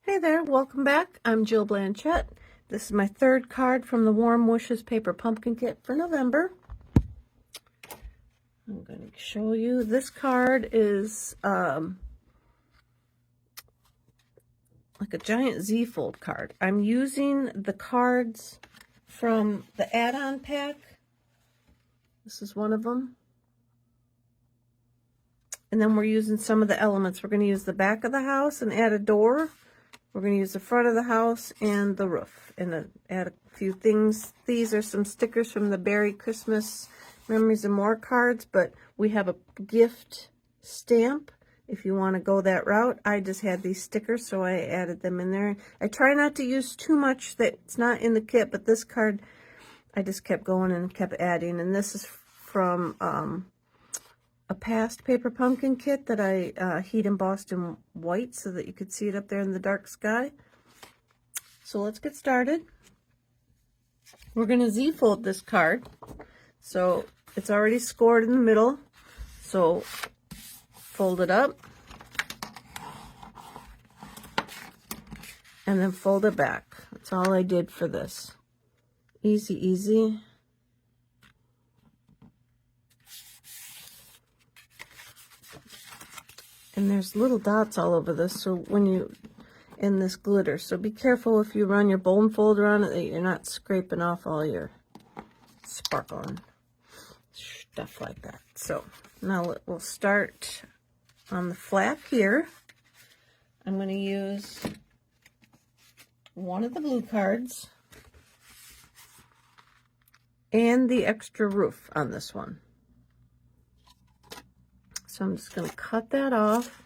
Hey there, welcome back. I'm Jill Blanchette. This is my third card from the Warm Wishes Paper Pumpkin Kit for November. I'm going to show you. This card is like a giant Z-fold card. I'm using the cards from the add-on pack. This is one of them. And then we're using some of the elements. We're going to use the back of the house and add a door. We're going to use the front of the house and the roof and add a few things. These are some stickers from the Berry Christmas Memories and More cards, but we have a gift stamp if you want to go that route. I just had these stickers, so I added them in there. I try not to use too much that's not in the kit, but this card I just kept going and kept adding. And this is from a past paper pumpkin kit that I heat embossed in white so that you could see it up there in the dark sky. So let's get started. We're going to Z-fold this card. So it's already scored in the middle. So fold it up. And then fold it back. That's all I did for this. Easy, easy. And there's little dots all over this, so when you, in this glitter, so be careful if you run your bone folder on it that you're not scraping off all your sparkling stuff like that. So now we'll start on the flap here. I'm going to use one of the blue cards and the extra roof on this one. So I'm just going to cut that off.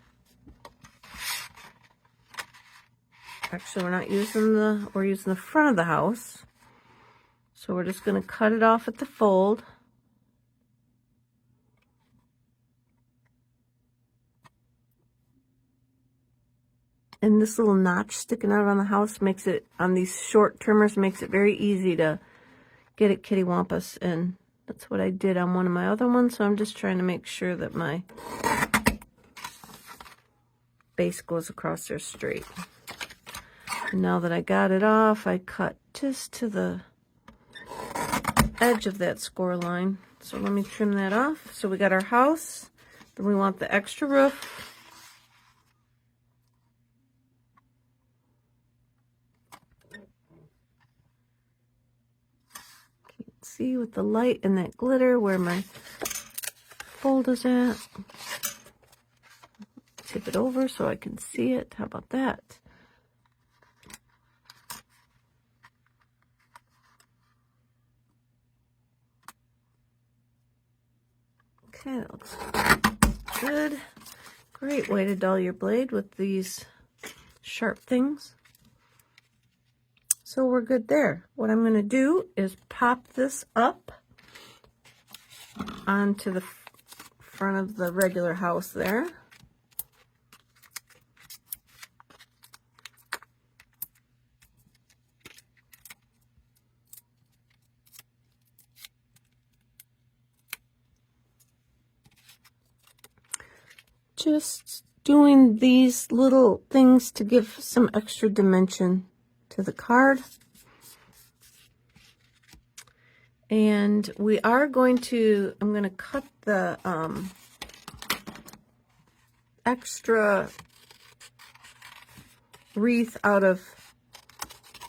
Actually, we're using the front of the house. So we're just going to cut it off at the fold. And this little notch sticking out on the house makes it, on these short trimmers, makes it very easy to get it kittywampus. And that's what I did on one of my other ones, so I'm just trying to make sure that my base goes across there straight. And now that I got it off, I cut just to the edge of that score line. So let me trim that off. So we got our house, then we want the extra roof. See with the light and that glitter where my fold is at. Tip it over so I can see it. How about that? Okay, that looks good. Great way to dull your blade with these sharp things. So we're good there. What I'm going to do is pop this up onto the front of the regular house there. Just doing these little things to give some extra dimension to the card. And we are going to, I'm going to cut the extra wreath out of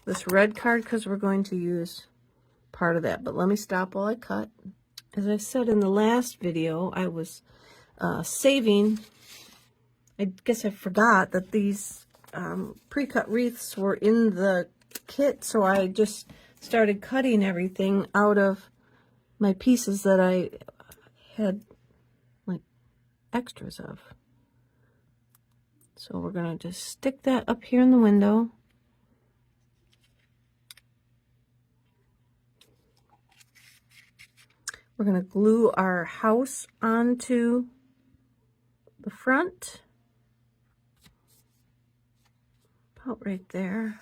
this red card because we're going to use part of that. But let me stop while I cut. As I said in the last video, I was saving, I guess I forgot that these pre-cut wreaths were in the kit, so I just started cutting everything out of my pieces that I had like extras of. So we're going to just stick that up here in the window. We're going to glue our house onto the front. About right there.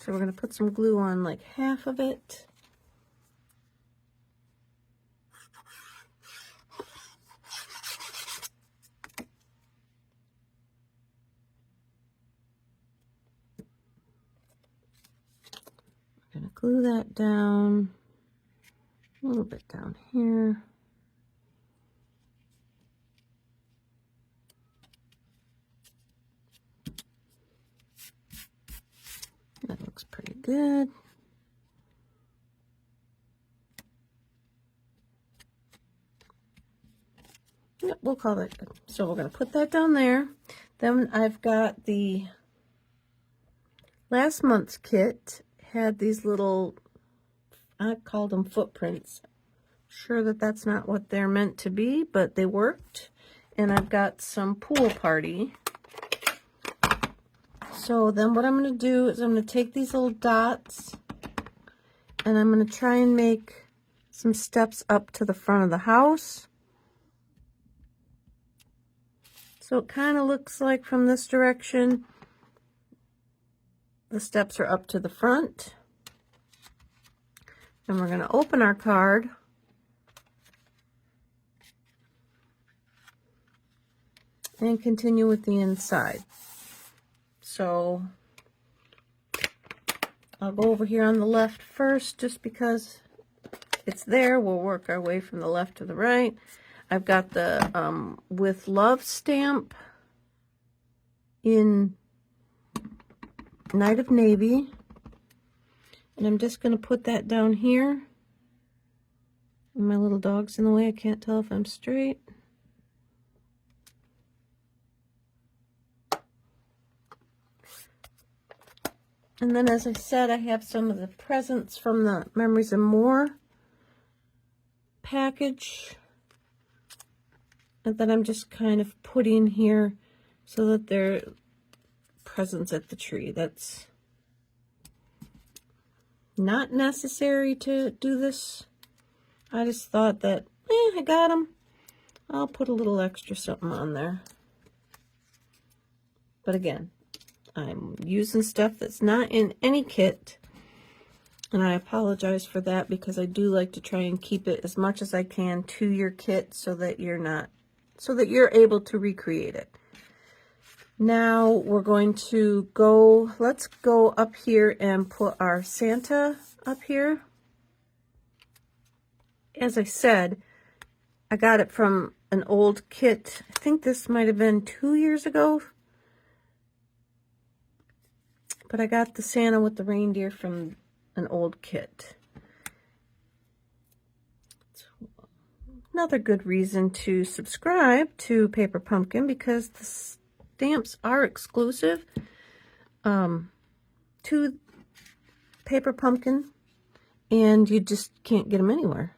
So we're going to put some glue on like half of it. glue that down a little bit down here. That looks pretty good. Yep, we'll call that good. So we're going to put that down there. Then I've got the last month's kit had these little, I called them footprints. Sure that that's not what they're meant to be, but they worked. And I've got some pool party. So then what I'm going to do is I'm going to take these little dots and I'm going to try and make some steps up to the front of the house. So it kind of looks like from this direction, the steps are up to the front. And we're going to open our card. And continue with the inside. So I'll go over here on the left first just because it's there. We'll work our way from the left to the right. I've got the With Love stamp in Night of Navy. And I'm just going to put that down here. And my little dog's in the way. I can't tell if I'm straight. And then, as I said, I have some of the presents from the Memories and More package. And then I'm just kind of putting here so that they're presents at the tree. That's not necessary to do this. I just thought that, I got them. I'll put a little extra something on there. But again, I'm using stuff that's not in any kit. And I apologize for that because I do like to try and keep it as much as I can to your kit so that you're able to recreate it. Now we're going to go, let's go up here and put our Santa up here. As I said, I got it from an old kit. I think this might have been 2 years ago. But I got the Santa with the reindeer from an old kit. Another good reason to subscribe to Paper Pumpkin because the stamps are exclusive to Paper Pumpkin and you just can't get them anywhere.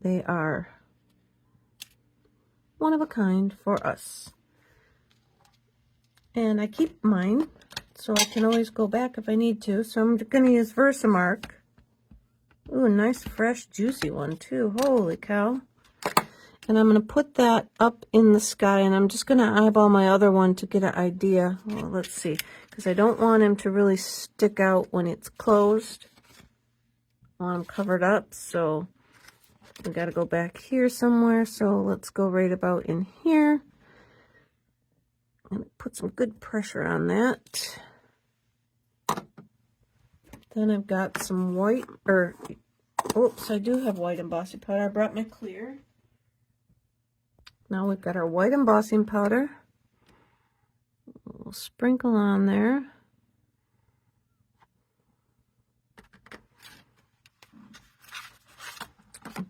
They are one of a kind for us. And I keep mine so I can always go back if I need to. So I'm going to use Versamark. Ooh, a nice, fresh, juicy one, too. Holy cow. And I'm going to put that up in the sky, and I'm just going to eyeball my other one to get an idea. Well, let's see, because I don't want him to really stick out when it's closed. I want him covered up, so we got to go back here somewhere. So let's go right about in here. And put some good pressure on that. Then I've got some white, oops, I do have white embossing powder. I brought my clear. Now we've got our white embossing powder. We'll sprinkle on there.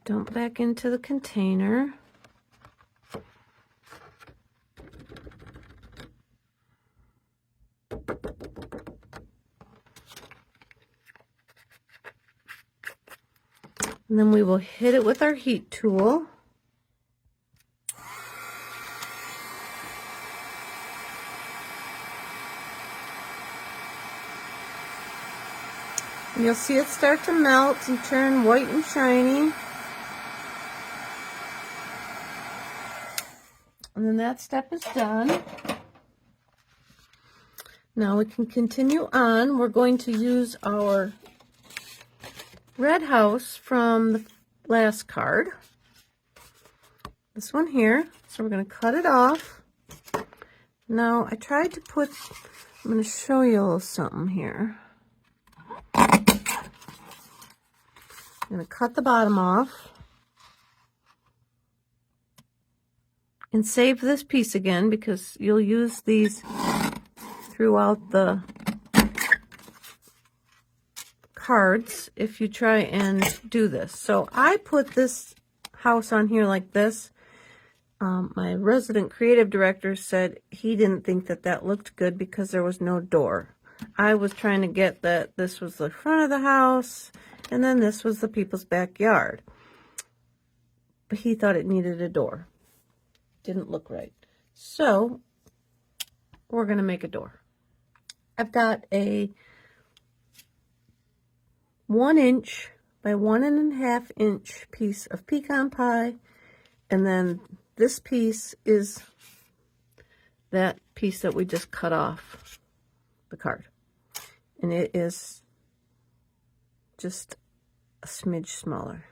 Dump back into the container. And then we will hit it with our heat tool. And you'll see it start to melt and turn white and shiny. And then that step is done. Now we can continue on. We're going to use our red house from the last card. This one here. So we're going to cut it off. Now I tried to put, I'm going to show you a little something here. I'm going to cut the bottom off and save this piece again because you'll use these throughout the cards if you try and do this. So I put this house on here like this. My resident creative director said he didn't think that that looked good because there was no door. I was trying to get that this was the front of the house and then this was the people's backyard. But he thought it needed a door. Didn't look right. So we're going to make a door. I've got a 1 inch by 1.5 inch piece of pecan pie, and then this piece is that piece that we just cut off the card, and it is just a smidge smaller.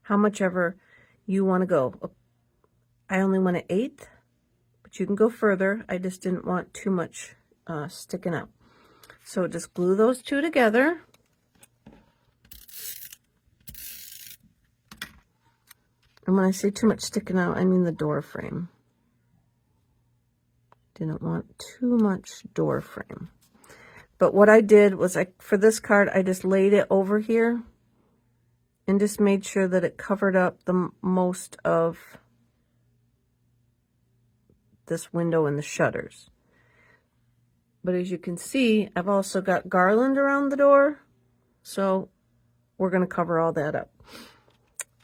How much ever you want to go. I only want an 1/8, but you can go further. I just didn't want too much sticking out. So just glue those two together. And when I say too much sticking out, I mean the door frame. Didn't want too much door frame. But what I did was, for this card, I just laid it over here and just made sure that it covered up the most of this window and the shutters. But as you can see, I've also got garland around the door, so we're going to cover all that up.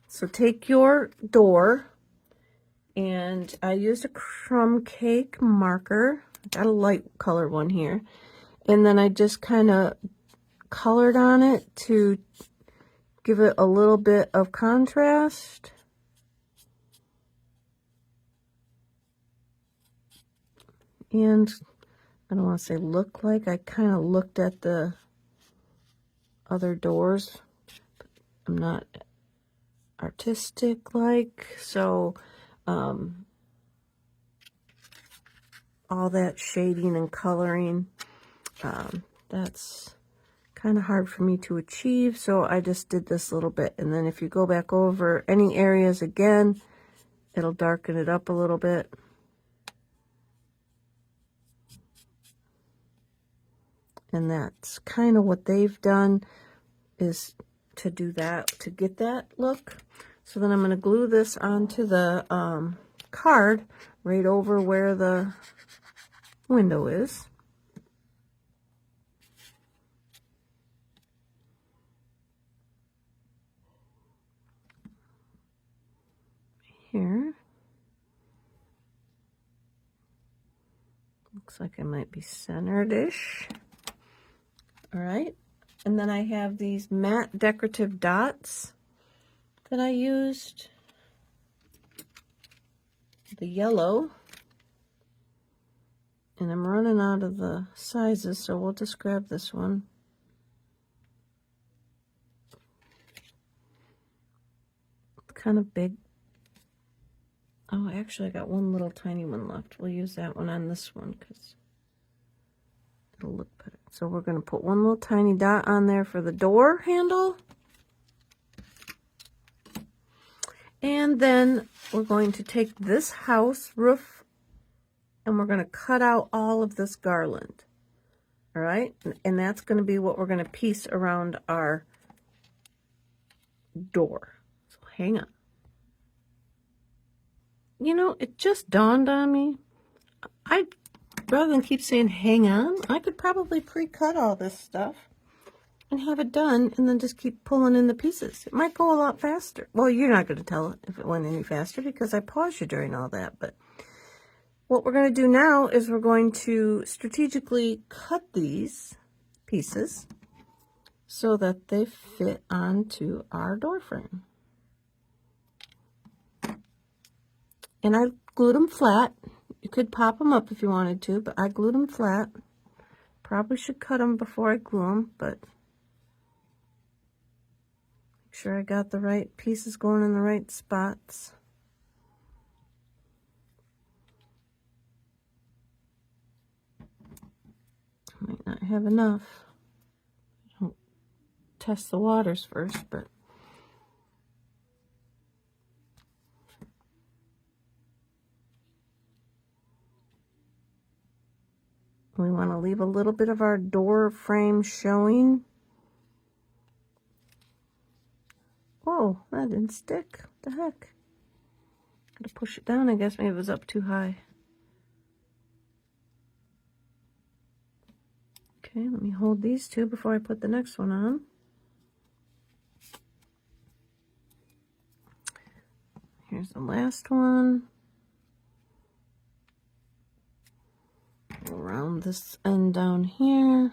So take your door, and I used a crumb cake marker. I got a light color one here. And then I just kind of colored on it to give it a little bit of contrast. And I don't want to say look like, I kind of looked at the other doors. I'm not artistic like, so all that shading and coloring, that's kind of hard for me to achieve, so I just did this little bit. And then if you go back over any areas again, it'll darken it up a little bit. And that's kind of what they've done, is to do that, to get that look. So then I'm going to glue this onto the card right over where the window is. Here. Looks like it might be centered-ish. All right. And then I have these matte decorative dots that I used. The yellow. And I'm running out of the sizes, so we'll just grab this one. It's kind of big. Oh, actually, I got one little tiny one left. We'll use that one on this one because it'll look better. So we're going to put one little tiny dot on there for the door handle. And then we're going to take this house roof and we're going to cut out all of this garland. All right? And that's going to be what we're going to piece around our door. So hang on. You know, it just dawned on me. Rather than keep saying hang on, I could probably pre-cut all this stuff and have it done and then just keep pulling in the pieces. It might go a lot faster. Well, you're not going to tell if it went any faster because I paused you during all that. But what we're going to do now is we're going to strategically cut these pieces so that they fit onto our door frame. And I glued them flat. You could pop them up if you wanted to, but I glued them flat. Probably should cut them before I glue them, but make sure I got the right pieces going in the right spots. I might not have enough. I don't test the waters first, but we want to leave a little bit of our door frame showing. Whoa, that didn't stick. What the heck? Gotta push it down, I guess. Maybe it was up too high. Okay, let me hold these two before I put the next one on. Here's the last one. Around this end down here.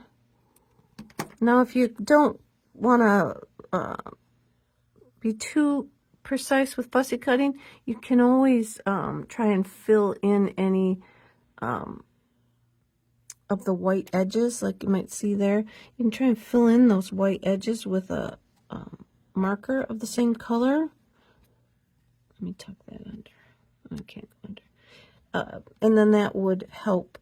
Now, if you don't want to be too precise with fussy cutting, you can always try and fill in any of the white edges, like you might see there. You can try and fill in those white edges with a marker of the same color. Let me tuck that under. I can't go under. And then that would help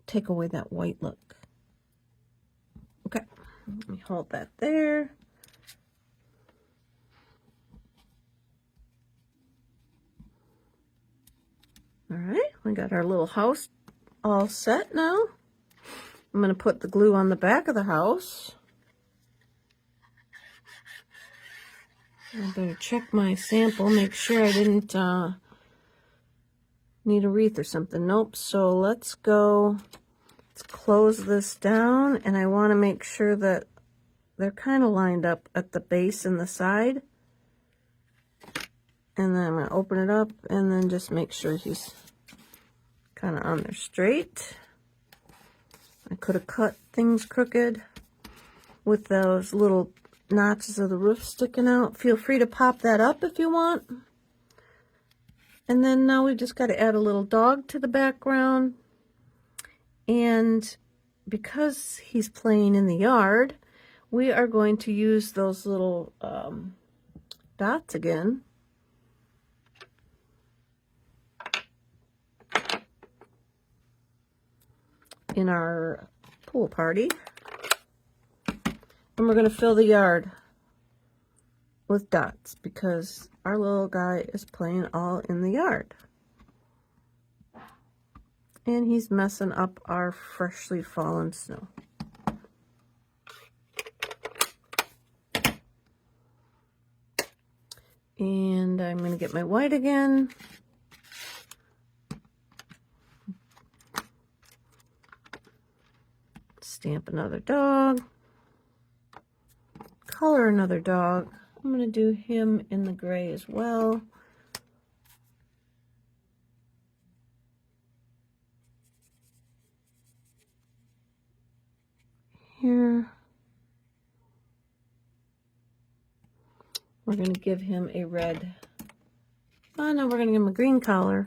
take away that white look. Okay, let me hold that there. All right, we got our little house all set now. I'm going to put the glue on the back of the house. I better check my sample, make sure I didn't need a wreath or something. Nope, so let's go. Let's close this down, and I want to make sure that they're kind of lined up at the base and the side. And then I'm going to open it up and then just make sure he's kind of on there straight. I could have cut things crooked with those little notches of the roof sticking out. Feel free to pop that up if you want. And then now we just got to add a little dog to the background. And because he's playing in the yard, we are going to use those little dots again. In our pool party. And we're going to fill the yard with dots because our little guy is playing all in the yard. And he's messing up our freshly fallen snow. And I'm going to get my white again. Stamp another dog. Color another dog. I'm going to do him in the gray as well. Here. We're going to give him a red. Oh no, we're going to give him a green collar.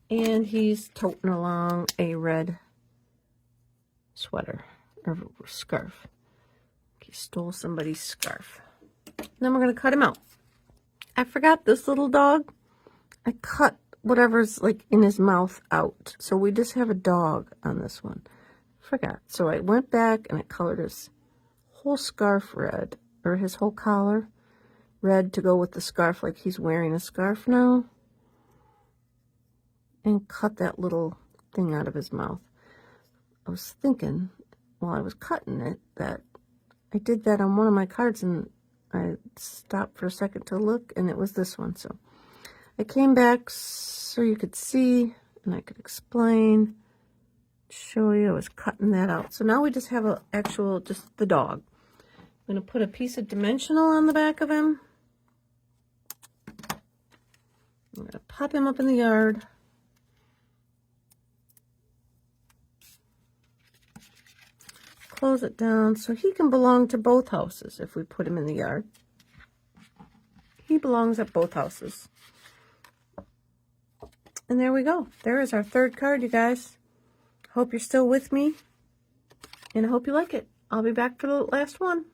And he's toting along a red sweater or scarf. He stole somebody's scarf. Then we're going to cut him out. I forgot this little dog. I cut whatever's like in his mouth out. So we just have a dog on this one. Forgot. So I went back and I colored his whole scarf red, or his whole collar red to go with the scarf, like he's wearing a scarf now. And cut that little thing out of his mouth. I was thinking while I was cutting it that I did that on one of my cards, and I stopped for a second to look, and it was this one. So I came back so you could see and I could explain, show you I was cutting that out. So now we just have a actual, just the dog. I'm going to put a piece of dimensional on the back of him. I'm going to pop him up in the yard. Close it down so he can belong to both houses if we put him in the yard. He belongs at both houses. And there we go. There is our third card, you guys. Hope you're still with me. And I hope you like it. I'll be back for the last one.